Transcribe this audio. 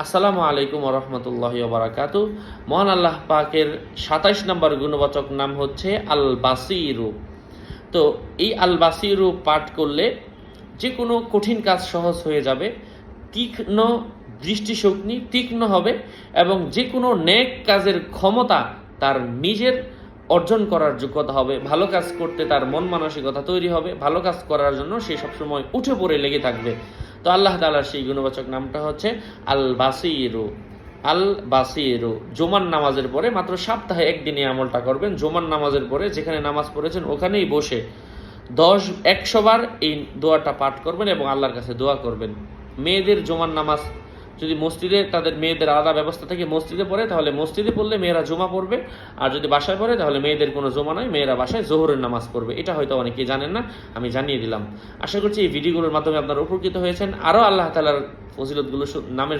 আসসালামু আলাইকুম রহমতুল্লাহি বারাকাতু। মহান আল্লাহ পাকের ২৭ নম্বর গুণবাচক নাম হচ্ছে আল বাসিরু। তো এই আল বাসিরু পাঠ করলে যে কোনো কঠিন কাজ সহজ হয়ে যাবে, তীক্ষ্ণ দৃষ্টিশক্তি তীক্ষ্ণ হবে এবং যে কোনো নেক কাজের ক্ষমতা তার নিজের অর্জন করার যোগ্যতা হবে। ভালো কাজ করতে তার মন মানসিকতা তৈরি হবে, ভালো কাজ করার জন্য সে সবসময় উঠে পড়ে লেগে থাকবে। তো আল্লাহ তাআলার সেই গুণবাচক নামটা হচ্ছে আল বাসিরু। আল বাসিরু জুমার নামাজের পরে মাত্র সপ্তাহে একদিন এই আমলটা করবেন। জুমার নামাজের পরে যেখানে নামাজ পড়েছেন ওখানেই বসে ১০০ বার এই দোয়াটা পাঠ করবেন এবং আল্লাহর কাছে দোয়া করবেন। মেয়েদের জুমার নামাজ যদি মসজিদে তাদের মেয়েদের আলাদা ব্যবস্থা থাকে মসজিদে পড়ে, তাহলে মসজিদে পড়লে মেয়েরা জুমা পড়বে, আর যদি বাসায় পড়ে তাহলে মেয়েদের কোনো জুমা নয়, মেয়েরা বাসায় জোহরের নামাজ পড়বে। এটা হয়তো অনেকেই জানেন না, আমি জানিয়ে দিলাম। আশা করছি এই ভিডিওগুলোর মাধ্যমে আপনারা উপকৃত হয়েছেন। আরও আল্লাহ তাআলার ফজিলতগুলো নামের